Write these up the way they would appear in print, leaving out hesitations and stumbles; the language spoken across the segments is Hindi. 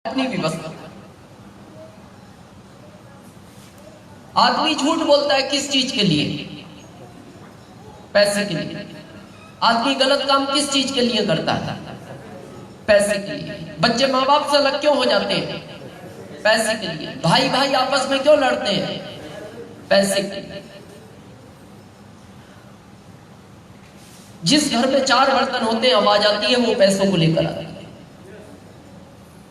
अपनी व्यवस्था। आदमी झूठ बोलता है किस चीज के लिए? पैसे के लिए। आदमी गलत काम किस चीज के लिए करता है? पैसे के लिए। बच्चे माँ बाप से अलग क्यों हो जाते हैं? पैसे के लिए। भाई भाई आपस में क्यों लड़ते हैं? पैसे के लिए। जिस घर में 4 बर्तन होते हैं आवाज आती है वो पैसों को लेकर आती है।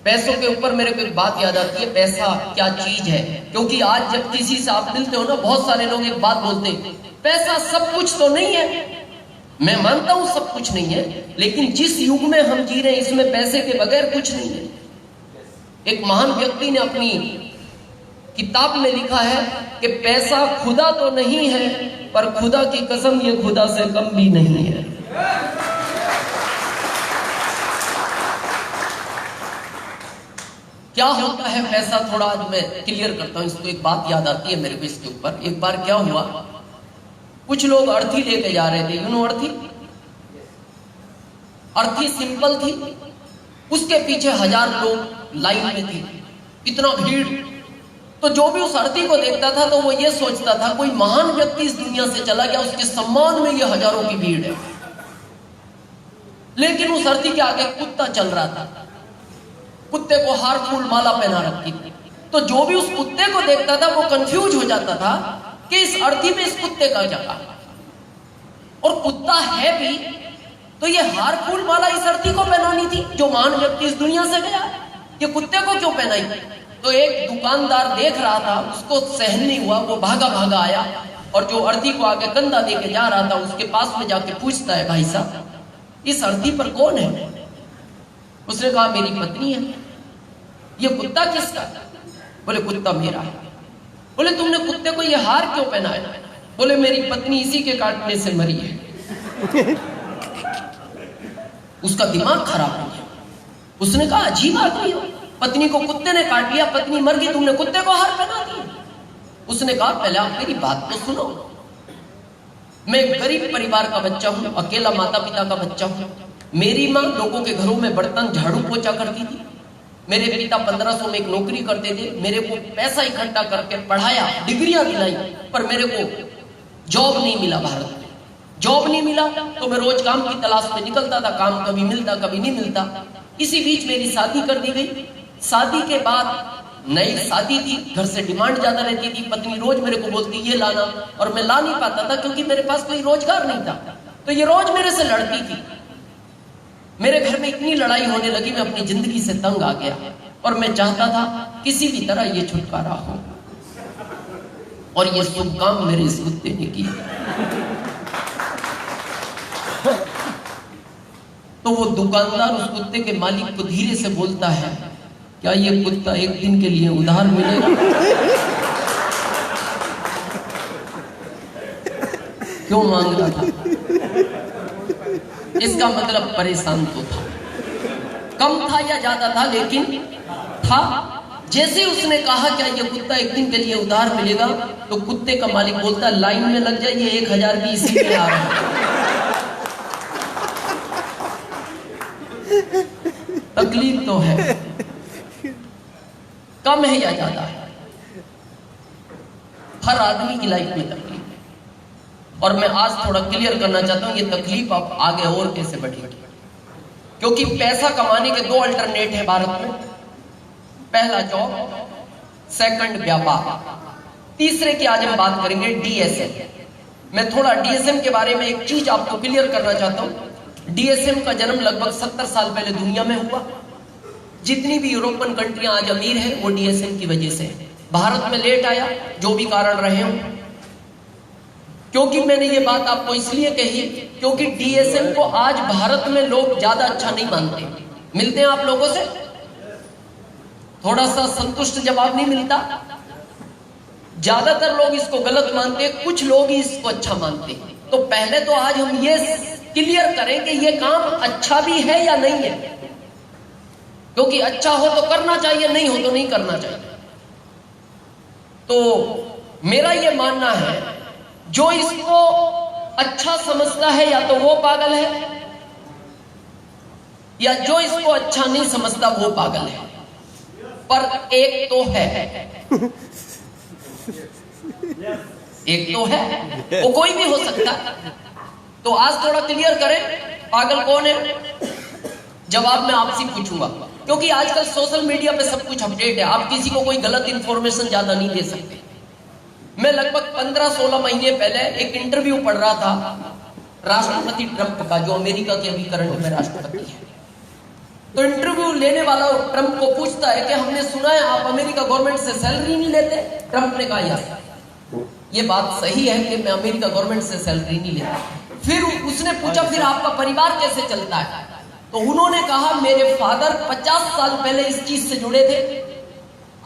पैसों के ऊपर मेरे को एक बात याद आती है, पैसा क्या चीज है। क्योंकि आज जब किसी से आप मिलते हो ना, बहुत सारे लोग एक बात बोलते हैं, पैसा सब कुछ तो नहीं है। मैं मानता हूं सब कुछ नहीं है, लेकिन जिस युग में हम जी रहे हैं इसमें पैसे के बगैर कुछ नहीं है। एक महान व्यक्ति ने अपनी किताब में लिखा है कि पैसा खुदा तो नहीं है, पर खुदा की कसम ये खुदा से कम भी नहीं है। क्या होता है पैसा, थोड़ा आज मैं क्लियर करता हूं इसको। एक बात याद आती है मेरे को इसके ऊपर। एक बार क्या हुआ, कुछ लोग अर्थी लेके जा रहे थे। अर्थी अर्थी सिंपल थी, उसके पीछे 1000 लोग लाइन में थे, इतना भीड़। तो जो भी उस अर्थी को देखता था तो वो ये सोचता था कोई महान व्यक्ति इस दुनिया से चला गया, उसके सम्मान में ये हजारों की भीड़ है। लेकिन उस अर्थी के आगे कुत्ता चल रहा था, कुत्ते को हार फूल माला पहना रखी थी। तो जो भी उस कुत्ते को देखता था वो कंफ्यूज हो जाता था कि इस अर्थी में इस कुत्ते का क्या, और कुत्ता है भी तो ये हार फूल माला इस अर्थी को पहनानी थी जो महान व्यक्ति इस दुनिया से गया, ये कुत्ते को क्यों पहनाई? तो एक दुकानदार देख रहा था, उसको सहन नहीं हुआ, वो भागा भागा आया और जो अर्थी को आगे कंधा देके जा रहा था उसके पास में जाके पूछता है, भाई साहब इस अर्थी पर कौन है? उसने कहा मेरी पत्नी है। ये कुत्ता किसका? बोले कुत्ता मेरा है। बोले तुमने कुत्ते को ये हार क्यों पहनाया? बोले मेरी पत्नी इसी के काटने से मरी है। उसका दिमाग खराब हो गया। उसने कहा अजीब आदमी हो, पत्नी को कुत्ते ने काट लिया, पत्नी मर गई, तुमने कुत्ते को हार पहना दिया। उसने कहा पहले आप मेरी बात तो सुनो, मैं एक गरीब परिवार का बच्चा हूं, अकेला माता पिता का बच्चा हूं। मेरी माँ लोगों के घरों में बर्तन झाड़ू पोछा करती थी, मेरे पिता 1500 में एक नौकरी करते थे। मेरे को पैसा इकट्ठा करके पढ़ाया, डिग्रियां दिलाई, पर मेरे को जॉब नहीं मिला। भारत में जॉब नहीं मिला तो मैं रोज काम की तलाश में निकलता था, काम कभी मिलता कभी नहीं मिलता। इसी बीच मेरी शादी कर दी गई। शादी के बाद नई शादी थी, घर से डिमांड ज्यादा रहती थी। पत्नी रोज मेरे को बोलती ये लाना, और मैं ला नहीं पाता था क्योंकि मेरे पास कोई रोजगार नहीं था। तो ये रोज मेरे से लड़ती थी। मेरे घर में इतनी लड़ाई होने लगी, मैं अपनी जिंदगी से तंग आ गया और मैं चाहता था किसी भी तरह ये छुटकारा हो, और ये शुभ काम मेरे इस कुत्ते ने किया। तो वो दुकानदार उस कुत्ते के मालिक को धीरे से बोलता है, क्या ये कुत्ता एक दिन के लिए उधार मिलेगा? क्यों मांग रहा था? इसका मतलब परेशान तो था, कम था या ज्यादा था, लेकिन था। जैसे उसने कहा क्या ये कुत्ता एक दिन के लिए उधार मिलेगा, तो कुत्ते का मालिक बोलता लाइन में लग जाइए, 1000 भी इसी में आ रहा है। तकलीफ तो है, कम है या ज्यादा है? हर आदमी की लाइफ में तकलीफ है। और मैं आज थोड़ा क्लियर करना चाहता हूं ये तकलीफ आप आगे और कैसे बढ़ेगी। क्योंकि पैसा कमाने के 2 अल्टरनेट है भारत में। पहला जॉब, सेकंड व्यापार, तीसरे की आज हम बात करेंगे डीएसएम। मैं थोड़ा डीएसएम के बारे में एक चीज आपको क्लियर करना चाहता हूं। डीएसएम का जन्म लगभग 70 साल पहले दुनिया में हुआ। जितनी भी यूरोपियन कंट्रियां आज अमीर है वो डीएसएम की वजह से। भारत में लेट आया, जो भी कारण रहे हों। क्योंकि मैंने ये बात आपको इसलिए कही क्योंकि डीएसएम को आज भारत में लोग ज्यादा अच्छा नहीं मानते। मिलते हैं आप लोगों से, थोड़ा सा संतुष्ट जवाब नहीं मिलता। ज्यादातर लोग इसको गलत मानते हैं, कुछ लोग ही इसको अच्छा मानते हैं। तो पहले तो आज हम ये क्लियर करें कि ये काम अच्छा भी है या नहीं है, क्योंकि अच्छा हो तो करना चाहिए, नहीं हो तो नहीं करना चाहिए। तो मेरा ये मानना है जो इसको अच्छा समझता है या तो वो पागल है, या जो इसको अच्छा नहीं समझता वो पागल है। पर एक तो है, एक तो है, वो कोई भी हो सकता। तो आज थोड़ा क्लियर करें पागल कौन है। जवाब मैं आपसे पूछूंगा, क्योंकि आजकल सोशल मीडिया पे सब कुछ अपडेट है, आप किसी को कोई गलत इंफॉर्मेशन ज्यादा नहीं दे सकते। मैं लगभग 15-16 महीने पहले एक इंटरव्यू पढ़ रहा था राष्ट्रपति ट्रंप का, जो अमेरिका के अभी करंट में राष्ट्रपति है। तो इंटरव्यू लेने वाला ट्रंप को पूछता है कि हमने सुना है आप अमेरिका गवर्नमेंट से सैलरी नहीं लेते। ट्रंप ने कहा यस, ये बात सही है कि मैं अमेरिका गवर्नमेंट से सैलरी नहीं लेता। फिर उसने पूछा फिर आपका परिवार कैसे चलता है? तो उन्होंने कहा मेरे फादर 50 साल पहले इस चीज से जुड़े थे,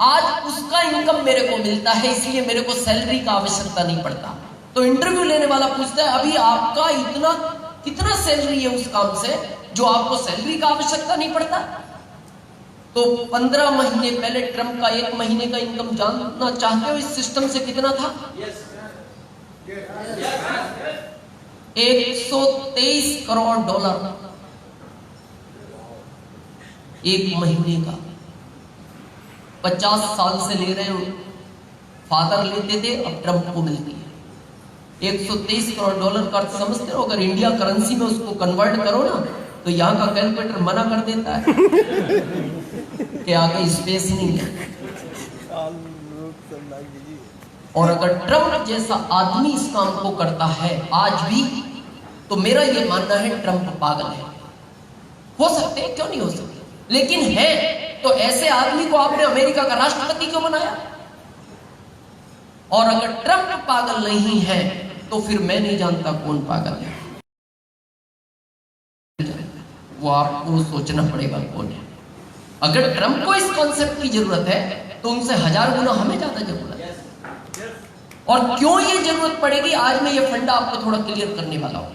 आज उसका इनकम मेरे को मिलता है, इसलिए मेरे को सैलरी का आवश्यकता नहीं पड़ता। तो इंटरव्यू लेने वाला पूछता है अभी आपका इतना कितना सैलरी है उस काम से जो आपको सैलरी का आवश्यकता नहीं पड़ता? तो 15 महीने पहले ट्रंप का 1 महीने का इनकम जानना चाहते हो इस सिस्टम से कितना था? 123 करोड़ डॉलर 1 महीने का। 50 साल से ले रहे हो, फादर लेते थे, अब ट्रंप को मिलती है 123 करोड़ डॉलर का। समझते हो अगर इंडिया करेंसी में उसको कन्वर्ट करो ना, तो यहाँ का कैलकुलेटर मना कर देता है कि आगे स्पेस नहीं है। और अगर ट्रंप जैसा आदमी इस काम को करता है आज भी, तो मेरा ये मानना है ट्रंप पागल है। हो सकते हैं, क्यों नहीं हो सकते, लेकिन है। तो ऐसे आदमी को आपने अमेरिका का राष्ट्रपति क्यों बनाया? और अगर ट्रंप पागल नहीं है तो फिर मैं नहीं जानता कौन पागल है। वो आपको सोचना पड़ेगा कौन है। अगर ट्रंप को इस कॉन्सेप्ट की जरूरत है तो उनसे 1000 गुना हमें ज्यादा जरूरत है। और क्यों ये जरूरत पड़ेगी, आज मैं ये फंडा आपको थोड़ा क्लियर करने वाला हूं।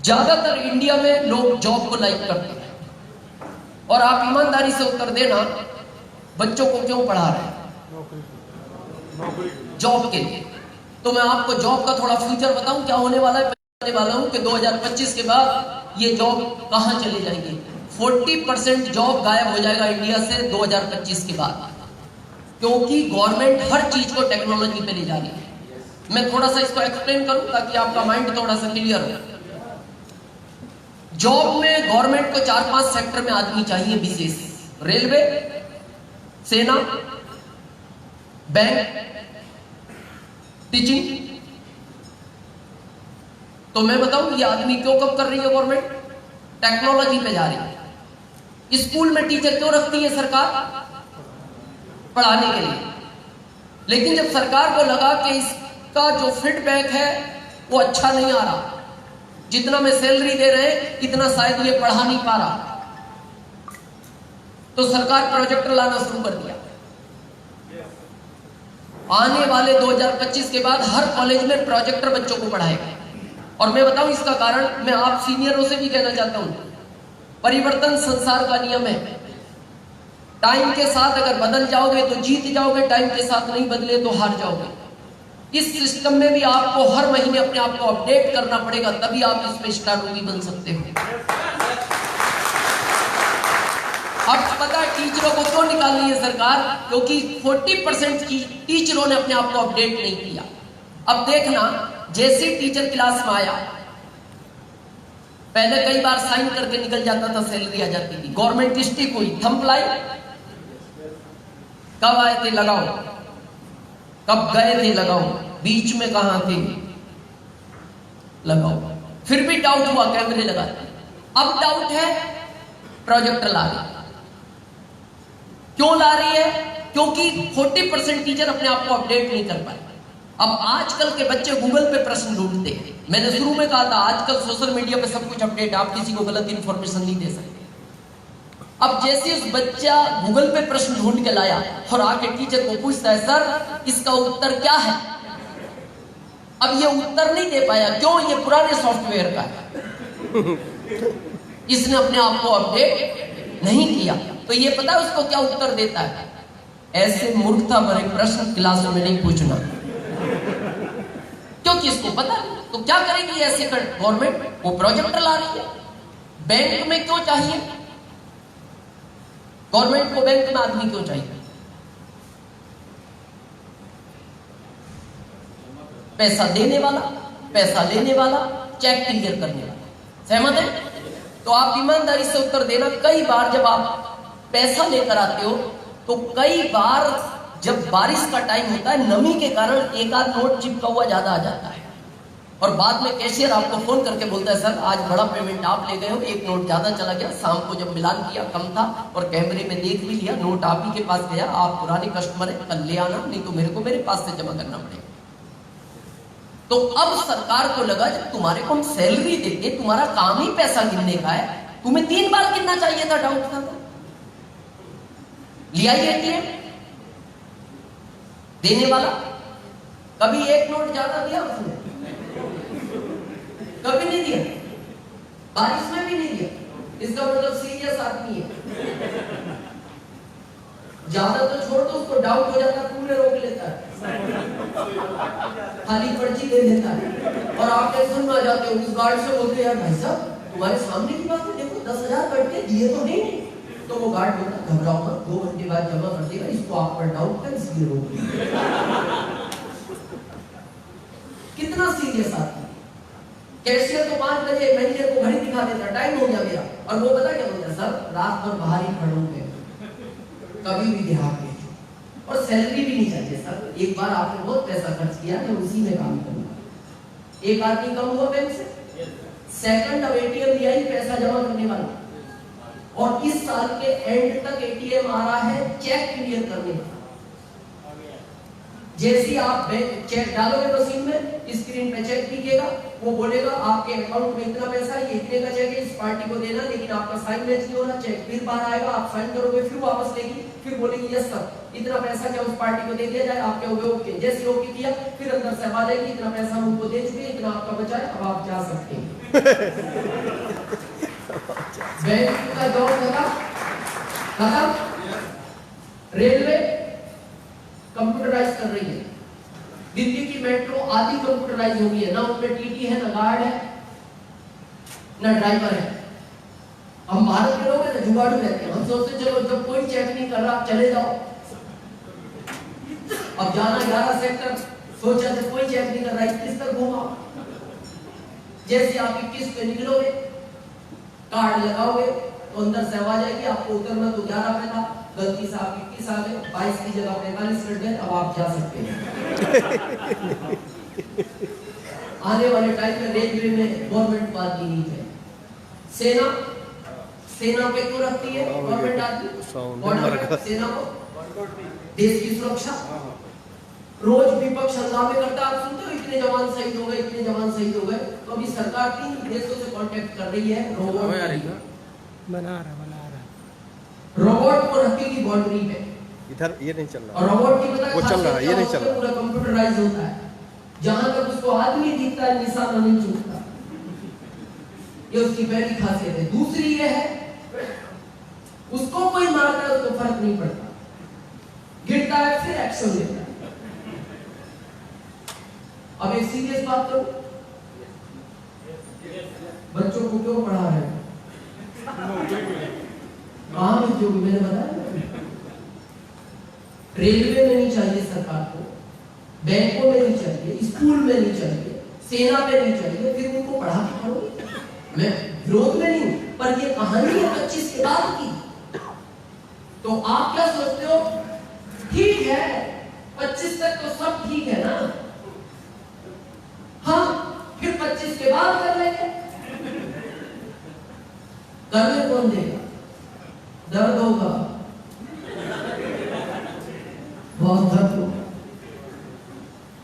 ज्यादातर इंडिया में लोग जॉब को लाइक करते हैं, और आप ईमानदारी से उत्तर देना बच्चों को क्यों पढ़ा रहे हैं? जॉब के लिए। तो मैं आपको जॉब का थोड़ा फ्यूचर बताऊं क्या होने वाला है। बताने वाला हूं कि 2025 के बाद ये जॉब कहां चले जाएंगे। 40% जॉब गायब हो जाएगा इंडिया से 2025 के बाद, क्योंकि गवर्नमेंट हर चीज को टेक्नोलॉजी पे ले जा रही है। मैं थोड़ा सा इसको एक्सप्लेन करूं ताकि आपका माइंड थोड़ा सा क्लियर हो। जॉब में गवर्नमेंट को 4-5 सेक्टर में आदमी चाहिए विशेष, रेलवे, सेना, बैंक, टीचिंग। तो मैं बताऊं ये आदमी क्यों कब कर रही है गवर्नमेंट? टेक्नोलॉजी पे जा रही है। स्कूल में टीचर क्यों रखती है सरकार? पढ़ाने के लिए। लेकिन जब सरकार को लगा कि इसका जो फीडबैक है वो अच्छा नहीं आ रहा, जितना मैं सैलरी दे रहे इतना शायद ये पढ़ा नहीं पा रहा, तो सरकार प्रोजेक्टर लाना शुरू कर दिया। आने वाले 2025 के बाद हर कॉलेज में प्रोजेक्टर बच्चों को पढ़ाएगा। और मैं बताऊं इसका कारण, मैं आप सीनियरों से भी कहना चाहता हूं, परिवर्तन संसार का नियम है। टाइम के साथ अगर बदल जाओगे तो जीत जाओगे, टाइम के साथ नहीं बदले तो हार जाओगे। इस सिस्टम में भी आपको हर महीने अपने आप को अपडेट करना पड़ेगा, तभी आप इसमें स्टार रोगी बन सकते हो। अब पता है टीचरों को क्यों निकाल रही है सरकार? क्योंकि 40% टीचरों ने अपने आप को अपडेट नहीं किया। अब देखना, जैसे टीचर क्लास में आया, पहले कई बार साइन करके निकल जाता था, सैलरी आ जाती थी। गवर्नमेंट स्टिक हुई, थंब लाई, कब आए थे लगाओ, कब गए थे लगाओ, बीच में कहां थे लगाओ। फिर भी डाउट हुआ, कैमरे लगाते। अब डाउट है, प्रोजेक्टर ला रही। क्यों ला रही है? क्योंकि 40% टीचर अपने आप को अपडेट नहीं कर पाए। अब आजकल के बच्चे गूगल पे प्रश्न ढूंढते हैं। मैंने शुरू में कहा था आजकल सोशल मीडिया पे सब कुछ अपडेट, आप किसी को गलत इंफॉर्मेशन नहीं दे सकते। अब जैसे उस बच्चा गूगल पे प्रश्न ढूंढ के लाया और आके टीचर को पूछता है, सर इसका उत्तर क्या है? अब ये उत्तर नहीं दे पाया, क्यों? ये पुराने सॉफ्टवेयर का है, इसने अपने आप को अपडेट नहीं किया। तो ये पता है उसको क्या उत्तर देता है? ऐसे मूर्खता भरे प्रश्न क्लास में नहीं पूछना, क्योंकि इसको पता है। तो क्या करेगी ऐसे गवर्नमेंट? वो प्रोजेक्टर ला रही है। बैंक में क्यों चाहिए? गवर्नमेंट को बैंक में आदमी क्यों चाहिए? पैसा देने वाला, पैसा लेने वाला, चेक क्लियर करने वाला। सहमत है? तो आप ईमानदारी से उत्तर देना। कई बार जब आप पैसा लेकर आते हो तो कई बार जब बारिश का टाइम होता है, नमी के कारण एक आध नोट चिपका हुआ ज्यादा आ जाता है और बाद में कैशियर आपको फोन करके बोलता है सर आज बड़ा पेमेंट आप ले गए हो, एक नोट ज्यादा चला गया, शाम को जब मिलान किया कम था और कैमरे में देख भी लिया, नोट आप ही के पास गया, आप पुराने कस्टमर है, कल ले आना, नहीं तो मेरे को मेरे पास से जमा करना पड़ेगा। तो अब सरकार को लगा जब तुम्हारे को हम सैलरी देते, तुम्हारा काम ही पैसा गिनने का है, तुम्हें 3 बार गिनना चाहिए था। डाउट था तो लिया एटीएम देने वाला, कभी एक नोट ज्यादा दिया उसने? कभी नहीं दिया, बारिश में भी नहीं दिया। इसका मतलब सीरियस आदमी है। ज्यादा तो छोड़ दो, उसको डाउट हो जाता है, पूरे रोक लेता है, खाली पर्ची दे देता है और आप टेंशन में आ जाते हो। उस गार्ड से बोलते यार भाई साहब तुम्हारे सामने की बात है, देखो 10,000 कट के दिए तो नहीं। तो वो गार्ड बोलता घबराओ मत, 2 घंटे बाद जमा कर देगा, इसको आप पर डाउट है इसलिए रोक लिया। कितना सीरियस आदमी। कैशियर तो 5 बजे मैनेजर को घड़ी दिखा देता, टाइम हो गया मेरा, और वो पता क्या बोलता, सर रात भर बाहर ही खड़े होंगे, कभी भी देहात भेजो, और सैलरी भी नहीं चाहिए सर, एक बार आपने बहुत पैसा खर्च किया मैं उसी में काम करूंगा। एक आदमी कम हुआ बैंक से, सेकंड अब एटीएम लिया ही पैसा जमा करने वाला, और इस साल के एंड तक एटीएम आ रहा है चेक क्लियर करने वाला। जैसे आप बैंक चेक डालोगे मशीन में, स्क्रीन पे चेक दिखेगा, वो बोलेगा आपके अकाउंट में इतना पैसा है, ये इतने का चेक है, इस पार्टी को देना, लेकिन आपका साइन मैच नहीं हो रहा, चेक फिर बाहर आएगा, आप साइन करोगे, फिर वापस लेगी, फिर बोलेगी यस सर इतना पैसा क्या उस पार्टी को दे दिया जाए, आप कहोगे ओके, जैसे ओके किया फिर अंदर से आ जाएगी इतना पैसा हम उनको दे चुके, इतना आपका बचा है, अब आप जा सकते हैं। बैंक का जॉब खत्म। रेलवे कंप्यूटराइज कर रही है, दिल्ली की मेट्रो आधी कंप्यूटराइज हो गई है, ना उनमें टीटी है, ना गार्ड है, ना ड्राइवर है। हम भारत के लोग हैं ना जुगाड़ू रहते हैं, हम सोचते चलो जब कोई चेक नहीं कर रहा चले जाओ। अब जाना 11 सेक्टर, सोचा जब कोई चेक नहीं कर रहा 21 तक घूमा, जैसे आप 21 पे निकलोगे कार्ड लगाओगे तो अंदर से आवाज आएगी आपको उतरना तो 11 पे था, गलती से आप 21 आ गए, 22 की जगह 45 मिनट गए, अब आप जा सकते हैं। आने वाले टाइम में रेलवे में गवर्नमेंट बात की नीति है। सेना पे क्यों रखती है गवर्नमेंट आदमी? सेना को देश की सुरक्षा। रोज विपक्ष हंगामे करता, आप सुनते हो इतने जवान शहीद हो गए, इतने जवान शहीद हो गए। तो अभी सरकार 3 देशों से कांटेक्ट कर रही है, रोबोट बना रहा रोबोट को रखेगी बाउंड्री पे, इधर ये नहीं चल रहा, और रोबोट की पता वो चल रहा है, ये नहीं चल रहा, पूरा कंप्यूटराइज होता है, जहां तक उसको आदमी दिखता है निशाना नहीं चूकता, ये उसकी पहली खासियत है। दूसरी ये है उसको कोई मारता है उसको फर्क नहीं पड़ता, गिरता है फिर एक्शन लेता है। अब एक सीरियस बात करूं, बच्चों को क्यों पढ़ा रहे हैं? कहां जो भी मैंने बताया, रेलवे में नहीं चाहिए सरकार को, बैंकों में नहीं चाहिए, स्कूल में नहीं चाहिए, सेना में नहीं चाहिए, फिर उनको पढ़ा के पढ़ोगे। मैं विरोध में नहीं, पर ये कहानी है 25 के बाद की। तो आप क्या सोचते हो? ठीक है 25 तक तो सब ठीक है ना, हाँ फिर 25 के बाद कर लेंगे। करने कौन देगा? दर्द होगा, बहुत दर्द होगा।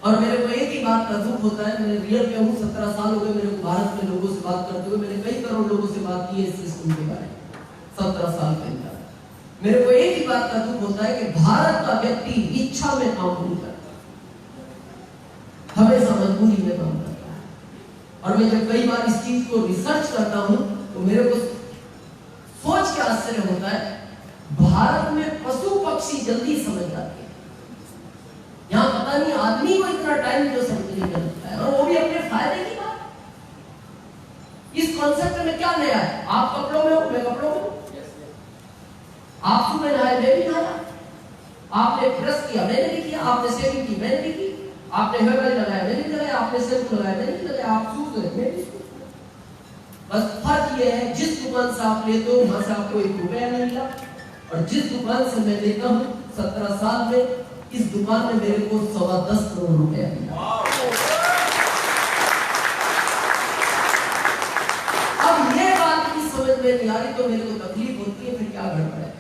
और मेरे को एक ही बात का दुख होता है, मैंने रियल पे हूँ, 17 साल हो गए मेरे को भारत में लोगों से बात करते हुए, मैंने कई करोड़ लोगों से बात की है इस सिस्टम के बारे में 17 साल के अंदर। मेरे को एक ही बात का दुख होता है कि भारत का व्यक्ति इच्छा में काम नहीं करता, हमेशा मजबूरी में काम करता है। और मैं जब कई बार इस चीज को रिसर्च करता हूं तो मेरे को सोच के आश्चर्य होता है, भारत में पशु पक्षी जल्दी समझ जाते हैं, यहां पता नहीं आदमी को इतना टाइम क्यों समझने का लगता है, और वो भी अपने फायदे की बात। इस कॉन्सेप्ट में क्या नया है? आप कपड़ों में हो, मैं कपड़ों में हूं, आप सुबह नहाए, मैं भी नहाया। आपने ब्रश किया, मैंने भी किया। आपने शेविंग की, मैंने भी की। आपने हेयर ऑयल लगाया, मैंने भी लगाया। आपने शैम्पू लगाया, मैंने भी लगाया। आप सूख गए, मैं भी सूख गया। बस फर्क ये है, जिस दुकान से आप लेते हो वहां से आपको 1 रुपया नहीं मिला, और जिस दुकान से मैं लेता हूँ 17 साल में, इस दुकान में मेरे को 10.25 करोड़ रुपया मिला। अब ये बात की समझ में नहीं आ रही तो मेरे को तकलीफ होती है, फिर क्या गड़बड़ है?